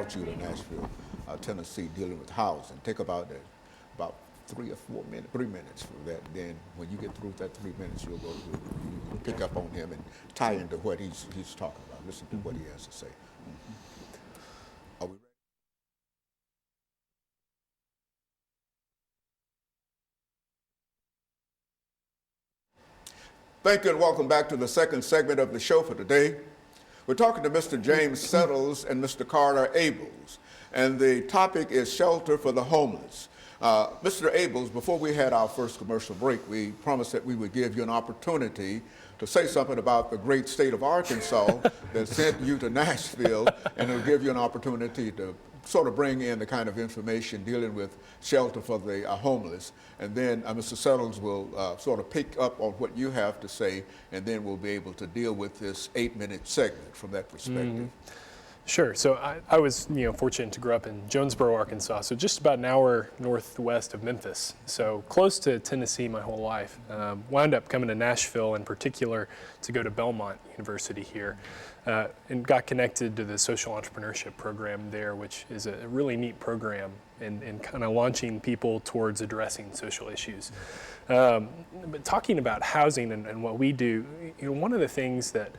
brought you to Nashville, Tennessee, dealing with housing. Take about 3 minutes for that. Then when you get through that 3 minutes, you'll pick up on him and tie into what he's talking about. Listen to what he has to say. Are we ready? Thank you and welcome back to the second segment of the show for today. We're talking to Mr. JSettles and Mr. Carter Abels, and the topic is shelter for the homeless. Mr. Abels, before we had our first commercial break, we promised that we would give you an opportunity to say something about the great state of Arkansas that sent you to Nashville, and it'll give you an opportunity to sort of bring in the kind of information dealing with shelter for the homeless. And then Mr. Settles will sort of pick up on what you have to say, and then we'll be able to deal with this 8-minute segment from that perspective. Sure. So I was, fortunate to grow up in Jonesboro, Arkansas, so just about an hour northwest of Memphis. So close to Tennessee my whole life. Wound up coming to Nashville in particular to go to Belmont University here, and got connected to the social entrepreneurship program there, which is a really neat program in kind of launching people towards addressing social issues. But talking about housing and what we do, one of the things that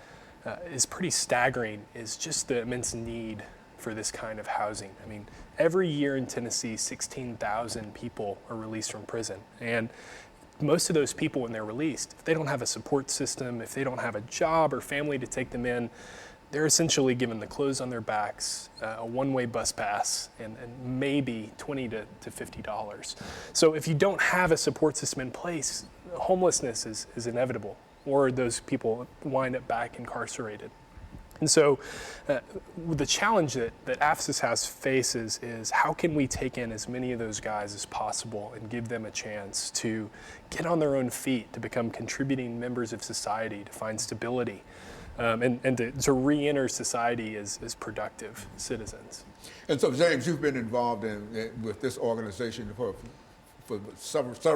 is pretty staggering is just the immense need for this kind of housing. I mean, every year in Tennessee, 16,000 people are released from prison. And most of those people, when they're released, if they don't have a support system, if they don't have a job or family to take them in, they're essentially given the clothes on their backs, a one-way bus pass, and maybe $20 to $50. So if you don't have a support system in place, homelessness is inevitable, or those people wind up back incarcerated. And so the challenge that AFSIS House faces is how can we take in as many of those guys as possible and give them a chance to get on their own feet, to become contributing members of society, to find stability, and to re-enter society as productive citizens. And so, James, you've been involved with this organization for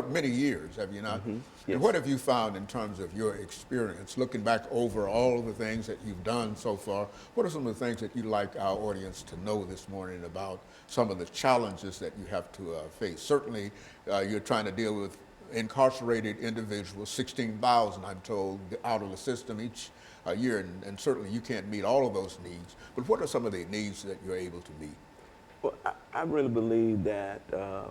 many years, have you not? Mm-hmm. Yes. And what have you found in terms of your experience, looking back over all of the things that you've done so far? What are some of the things that you'd like our audience to know this morning about some of the challenges that you have to face? Certainly, you're trying to deal with incarcerated individuals, 16,000, I'm told, out of the system each year, and certainly you can't meet all of those needs. But what are some of the needs that you're able to meet? Well, I really believe that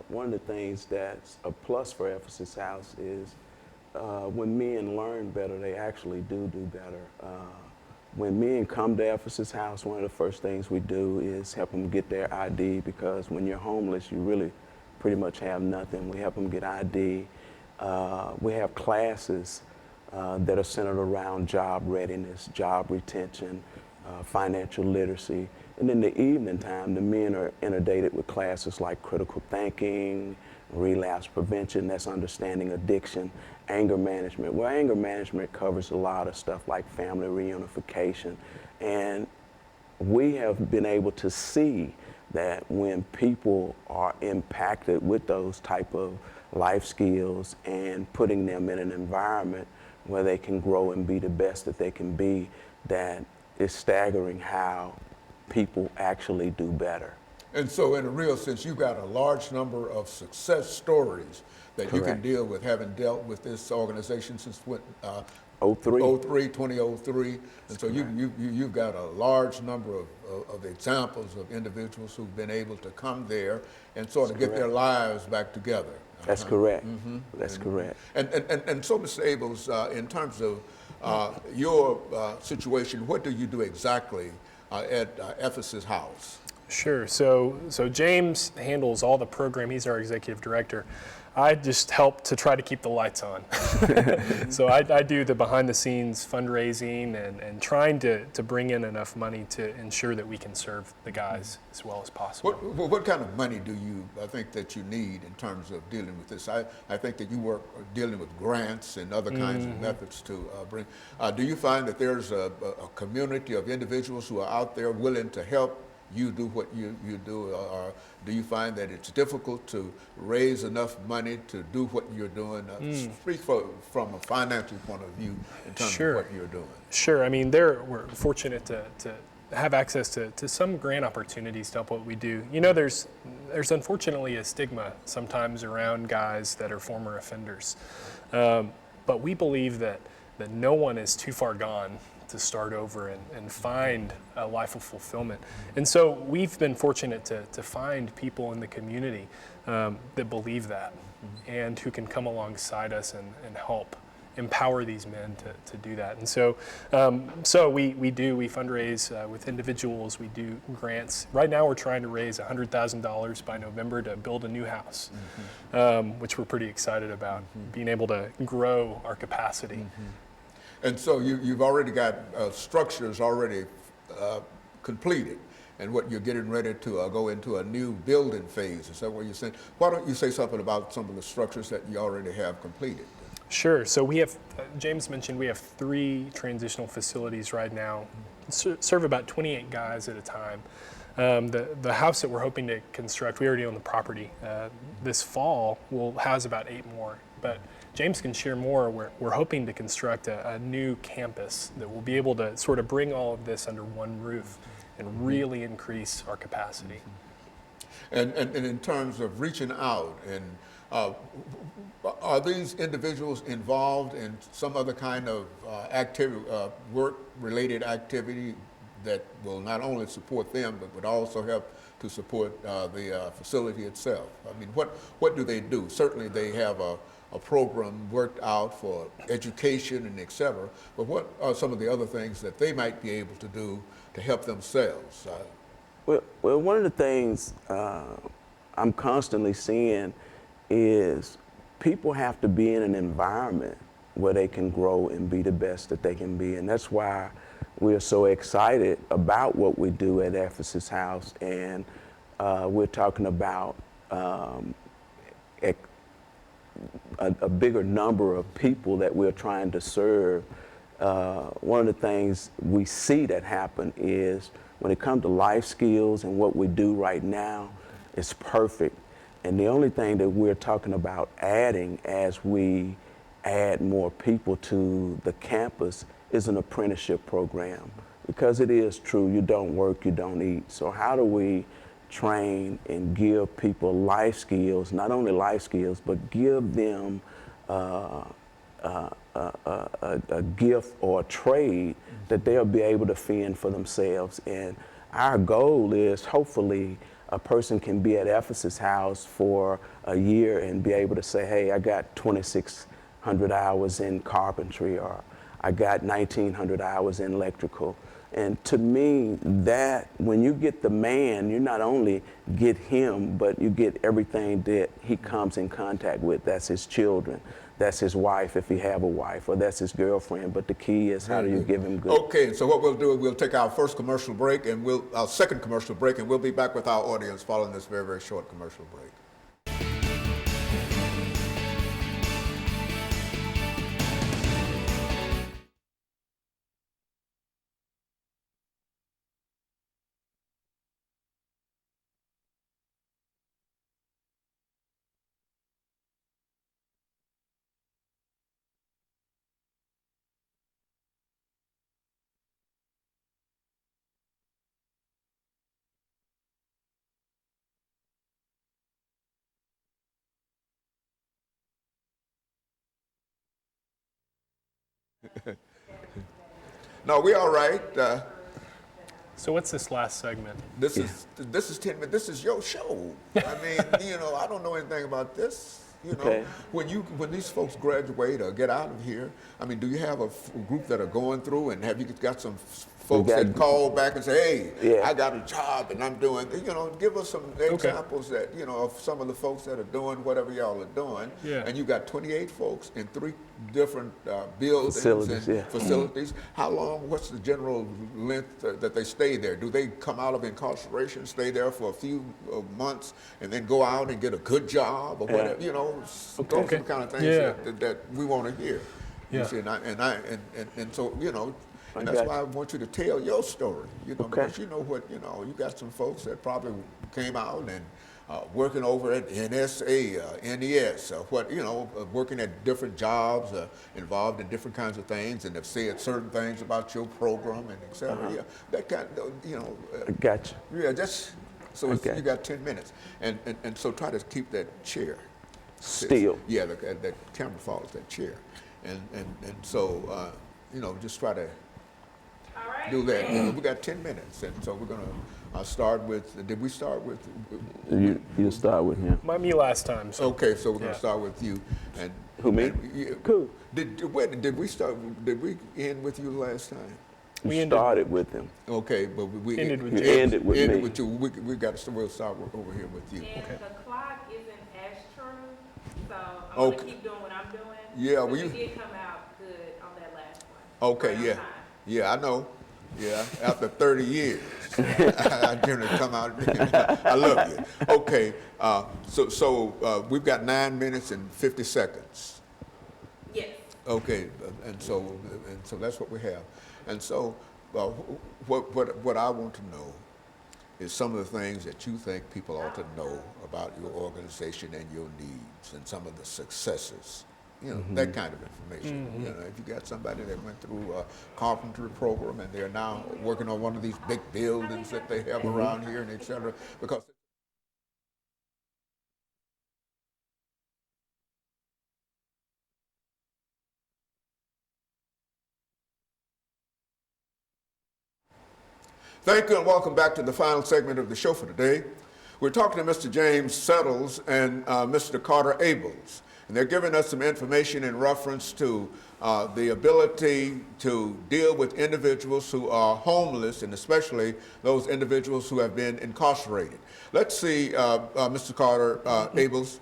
one of the things that's a plus for AFSIS House is when men learn better, they actually do better. When men come to AFSIS House, one of the first things we do is help them get their ID, because when you're homeless, you really pretty much have nothing. We help them get ID. We have classes that are centered around job readiness, job retention, financial literacy. And in the evening time, the men are inundated with classes like critical thinking, relapse prevention, that's understanding addiction, anger management. Well, anger management covers a lot of stuff like family reunification. And we have been able to see that when people are impacted with those type of life skills and putting them in an environment where they can grow and be the best that they can be, that it's staggering how people actually do better. And so in a real sense, you've got a large number of success stories that Correct. You can deal with, having dealt with this organization since what? 2003. And so you've got a large number of examples of individuals who've been able to come there and sort of get their lives back together. That's correct. Mm-hmm. That's correct. And so, Mr. Abels, in terms of your situation, what do you do exactly at AFSIS House? Sure. So James handles all the program. He's our executive director. I just help to try to keep the lights on. So I do the behind the scenes fundraising and trying to bring in enough money to ensure that we can serve the guys as well as possible. What kind of money do you think that you need in terms of dealing with this? I think that you work dealing with grants and other kinds of methods to bring. Do you find that there's a community of individuals who are out there willing to help you do what you do, or do you find that it's difficult to raise enough money to do what you're doing? Speak from a financial point of view in terms of what you're doing. Sure. I mean, we're fortunate to have access to some grant opportunities to help what we do. You know, there's unfortunately a stigma sometimes around guys that are former offenders. But we believe that no one is too far gone to start over and find a life of fulfillment. And so we've been fortunate to find people in the community that believe that and who can come alongside us and help empower these men to do that. And so we fundraise with individuals, we do grants. Right now we're trying to raise $100,000 by November to build a new house, which we're pretty excited about, being able to grow our capacity. And so you've already got structures already completed, and what you're getting ready to go into a new building phase. Is that what you're saying? Why don't you say something about some of the structures that you already have completed? Sure. So we have, James mentioned, we have 3 transitional facilities right now, serve about 28 guys at a time. The house that we're hoping to construct, we already own the property. This fall will house about 8 more, but James can share more. We're hoping to construct a new campus that will be able to sort of bring all of this under one roof and really increase our capacity. And in terms of reaching out, and are these individuals involved in some other kind of activity, work-related activity that will not only support them, but would also help to support the facility itself? I mean, what do they do? Certainly they have a program worked out for education and et cetera, but what are some of the other things that they might be able to do to help themselves? Well, one of the things I'm constantly seeing is people have to be in an environment where they can grow and be the best that they can be. And that's why we're so excited about what we do at Ephesus House. And we're talking about a bigger number of people that we're trying to serve. One of the things we see that happen is when it comes to life skills and what we do right now, it's perfect. And the only thing that we're talking about adding as we add more people to the campus is an apprenticeship program. Because it is true, you don't work, you don't eat. So how do we train and give people life skills, not only life skills, but give them a gift or a trade that they'll be able to fend for themselves. And our goal is hopefully a person can be at Ephesus House for a year and be able to say, hey, I got 2,600 hours in carpentry, or I got 1,900 hours in electrical. And to me, that when you get the man, you not only get him, but you get everything that he comes in contact with. That's his children, that's his wife if he have a wife, or that's his girlfriend. But the key is how do you give him good. Okay, so what we'll do is we'll take our first commercial break, and our second commercial break, and we'll be back with our audience following this very, very short commercial break. No, we're all right. So what's this last segment? This is 10 minutes. This is your show. I mean, I don't know anything about this. Okay. When these folks graduate or get out of here, I mean, do you have a group that are going through, and have you got some folks that call back and say, hey, I got a job and I'm doing, give us some examples that, of some of the folks that are doing whatever y'all are doing. Yeah. And you got 28 folks in 3 different buildings facilities. How long, what's the general length that they stay there? Do they come out of incarceration, stay there for a few months, and then go out and get a good job or whatever? Those are the kind of things that we want to hear. Yeah. You see, and so And that's why I want you to tell your story, you know, Okay. because you know what, you know, you got some folks that probably came out and working over at NSA, NES, what, you know, working at different jobs, involved in different kinds of things, and have said certain things about your program and et cetera. Yeah, that kind of, you know. I gotcha. Yeah, just, so it's, Okay. you got 10 minutes. And so try to keep that chair. Still. Yeah, that camera follows that chair. And so, you know, just try to do that. You know, we got 10 minutes, and so we're gonna start with. Did we start with? You start with him. Might me last time. So. Okay, so we're gonna Yeah. start with you. And Who, me? Cool. Did we start? Did we end with you last time? We You ended- started with him. Okay, but we Ended with you. Ended with me. with you. We got to. We'll start over here with you. And the clock isn't as true, so I'm Okay. gonna keep doing what I'm doing. Yeah, but well, you you- did come out good on that last one. Okay, Right on yeah. time. Yeah, I know. Yeah, after 30 years, I generally come out. I love you. Okay, so we've got 9 minutes and 50 seconds. Yes. Okay, and so that's what we have. And so, what I want to know is some of the things that you think people ought to know about your organization and your needs, and some of the successes. You know, that kind of information. You know, if you got somebody that went through a carpentry program and they're now working on one of these big buildings that they have around here and et cetera, because thank you and welcome back to the final segment of the show for today. We're talking to Mr. James Settles and Mr. Carter Abels, and they're giving us some information in reference to the ability to deal with individuals who are homeless, and especially those individuals who have been incarcerated. Let's see, Mr. Carter Abels,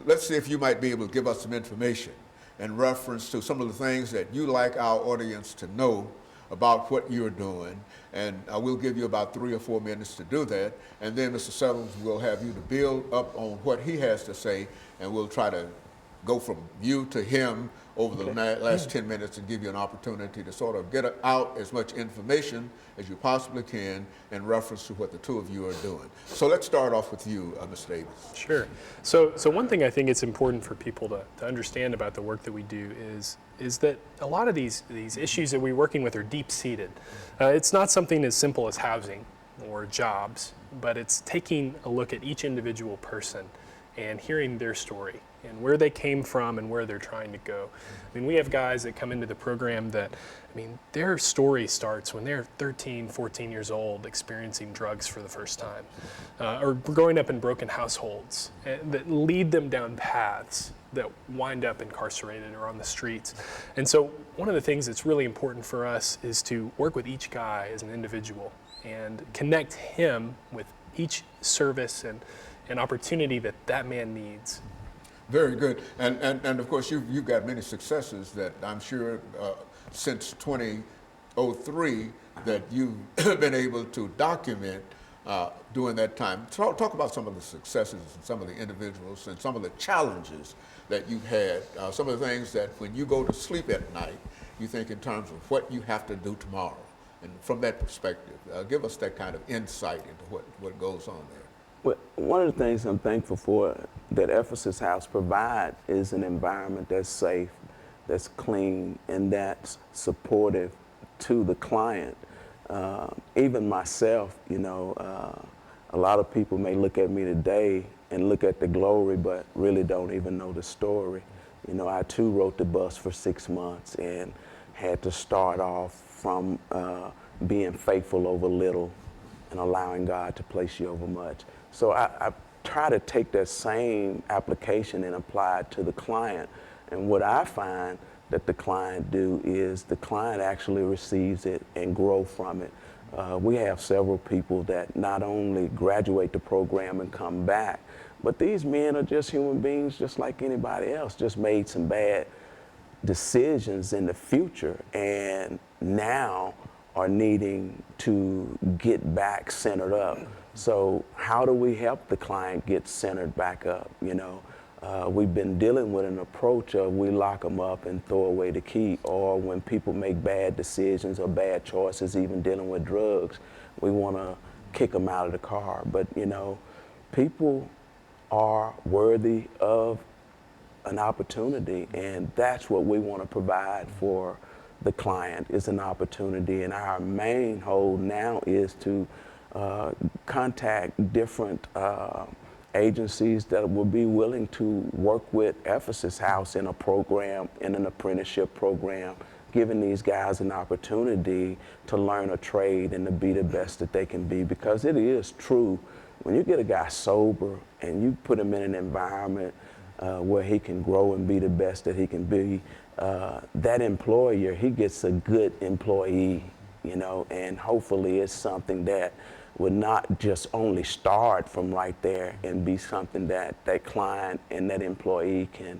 let's see if you might be able to give us some information in reference to some of the things that you like our audience to know about what you're doing, and we'll give you about 3 or 4 minutes to do that, and then Mr. Settles will have you to build up on what he has to say, and we'll try to go from you to him over the last 10 minutes and give you an opportunity to sort of get out as much information as you possibly can in reference to what the two of you are doing. So let's start off with you, Mr. Davis. Sure. So one thing I think it's important for people to understand about the work that we do is that a lot of these issues that we're working with are deep-seated. It's not something as simple as housing or jobs, but it's taking a look at each individual person and hearing their story and where they came from and where they're trying to go. I mean, we have guys that come into the program that, I mean, their story starts when they're 13, 14 years old, experiencing drugs for the first time, or growing up in broken households that lead them down paths that wind up incarcerated or on the streets. And so one of the things that's really important for us is to work with each guy as an individual and connect him with each service and an opportunity that man needs. Very good. And of course, you've got many successes that I'm sure since 2003 that you've been able to document during that time. Talk about some of the successes and some of the individuals and some of the challenges that you've had, some of the things that when you go to sleep at night, you think in terms of what you have to do tomorrow. And from that perspective, give us that kind of insight into what goes on there. Well, one of the things I'm thankful for that Ephesus House provide is an environment that's safe, that's clean, and that's supportive to the client. Even myself, you know, a lot of people may look at me today and look at the glory, but really don't even know the story. You know, I too rode the bus for 6 months and had to start off from being faithful over little and allowing God to place you over much. So I try to take that same application and apply it to the client. And what I find that the client do is the client actually receives it and grow from it. We have several people that not only graduate the program and come back, but these men are just human beings just like anybody else, just made some bad decisions in the future and now are needing to get back centered up. So how do we help the client get centered back up? You know, We've been dealing with an approach of we lock them up and throw away the key, or when people make bad decisions or bad choices, even dealing with drugs, we want to kick them out of the car. But you know, people are worthy of an opportunity, and that's what we want to provide for the client, is an opportunity. And our main hold now is to contact different agencies that will be willing to work with Ephesus House in a program, in an apprenticeship program, giving these guys an opportunity to learn a trade and to be the best that they can be. Because it is true, when you get a guy sober and you put him in an environment where he can grow and be the best that he can be, that employer, he gets a good employee, you know, and hopefully it's something that would not just only start from right there and be something that that client and that employee can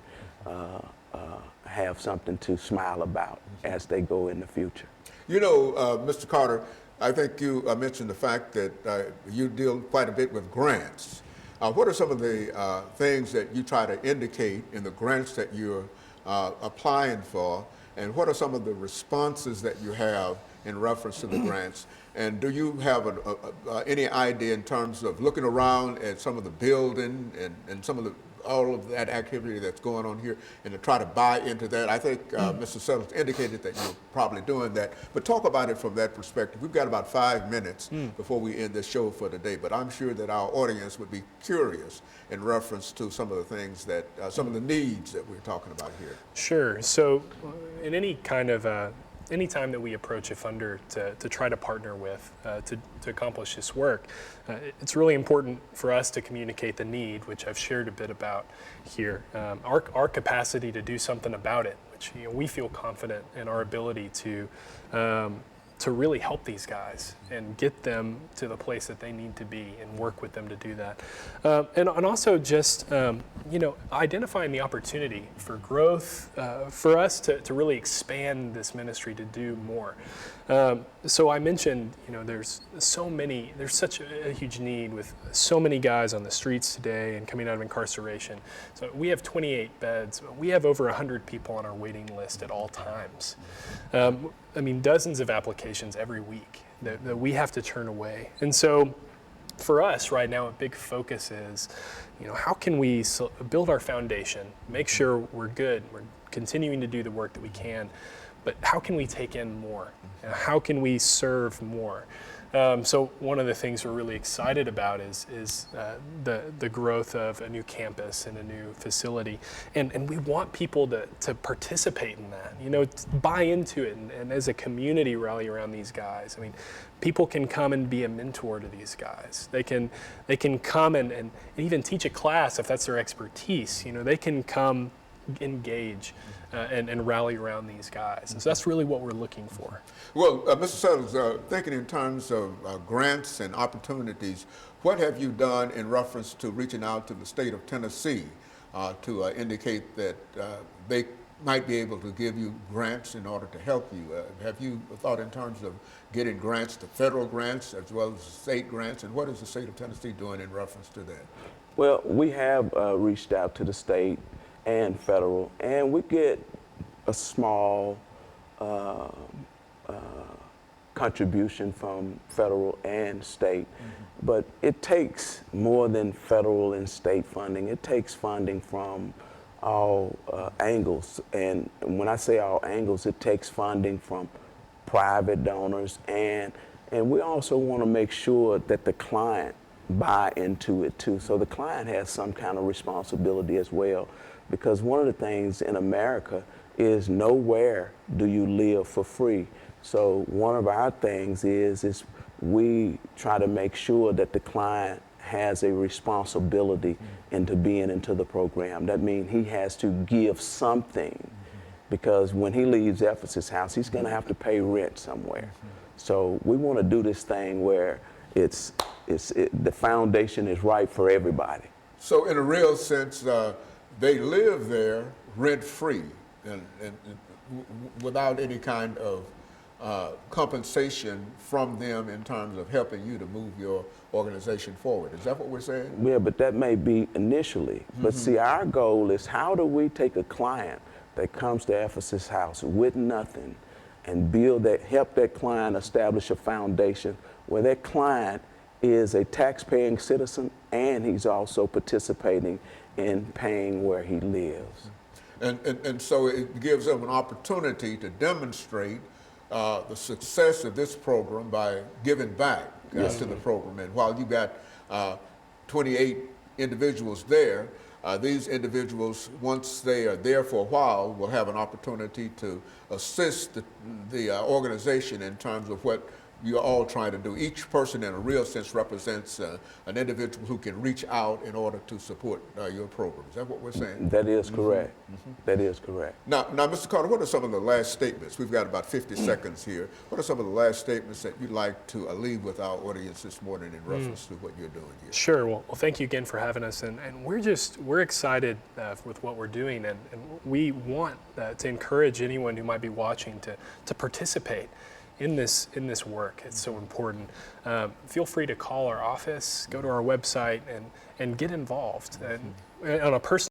have something to smile about as they go in the future. You know, Mr. Carter, I think you mentioned the fact that you deal quite a bit with grants. What are some of the things that you try to indicate in the grants that you're applying for, and what are some of the responses that you have in reference to the grants? And do you have any idea in terms of looking around at some of the building and some of the all of that activity that's going on here, and to try to buy into that? I think Mr. Settles indicated that you're probably doing that, but talk about it from that perspective. We've got about 5 minutes before we end this show for today, but I'm sure that our audience would be curious in reference to some of the things that, some of the needs that we're talking about here. Sure. So in any kind of anytime that we approach a funder to try to partner with to accomplish this work, it's really important for us to communicate the need, which I've shared a bit about here. Our capacity to do something about it, which, you know, we feel confident in our ability to really help these guys and get them to the place that they need to be and work with them to do that. And also just, you know, identifying the opportunity for growth, for us to really expand this ministry to do more. So I mentioned, you know, there's such a huge need with so many guys on the streets today and coming out of incarceration. So we have 28 beds. We have over 100 people on our waiting list at all times. I mean, dozens of applications every week that we have to turn away. And so for us right now, a big focus is, you know, how can we build our foundation, make sure we're good, we're continuing to do the work that we can, but how can we take in more? How can we serve more? So one of the things we're really excited about is the growth of a new campus and a new facility, and we want people to participate in that, you know, to buy into it, and as a community rally around these guys. I mean, people can come and be a mentor to these guys. They can come and even teach a class if that's their expertise. You know, they can come engage and rally around these guys. And so that's really what we're looking for. Well, Mr. Settles, thinking in terms of grants and opportunities, what have you done in reference to reaching out to the state of Tennessee to indicate that they might be able to give you grants in order to help you? Have you thought in terms of getting grants, the federal grants as well as state grants, and what is the state of Tennessee doing in reference to that? Well, we have reached out to the state and federal, and we get a small contribution from federal and state. But it takes more than federal and state funding. It takes funding from all angles. And when I say all angles, it takes funding from private donors, and we also want to make sure that the client buy into it too. So the client has some kind of responsibility as well, because one of the things in America is nowhere do you live for free. So one of our things is we try to make sure that the client has a responsibility into being into the program. That means he has to give something, because when he leaves Ephesus House, he's going to have to pay rent somewhere. So we want to do this thing where the foundation is right for everybody. So in a real sense, they live there rent-free and without any kind of compensation from them in terms of helping you to move your organization forward. Is that what we're saying? Yeah, but that may be initially. But see, our goal is how do we take a client that comes to Ephesus House with nothing and help that client establish a foundation where that client is a tax-paying citizen and he's also participating in paying where he lives. And so it gives them an opportunity to demonstrate the success of this program by giving back to the program. And while you got 28 individuals there, these individuals, once they are there for a while, will have an opportunity to assist the organization in terms of what you're all trying to do. Each person in a real sense represents an individual who can reach out in order to support your program. Is that what we're saying? That is correct. That is correct. Now, Mr. Carter, what are some of the last statements? We've got about 50 seconds here. What are some of the last statements that you'd like to leave with our audience this morning in reference to what you're doing here? Sure. Well, thank you again for having us, and we're excited with what we're doing, and we want to encourage anyone who might be watching to participate in this work. It's so important. Feel free to call our office, go to our website, and get involved. And on a personal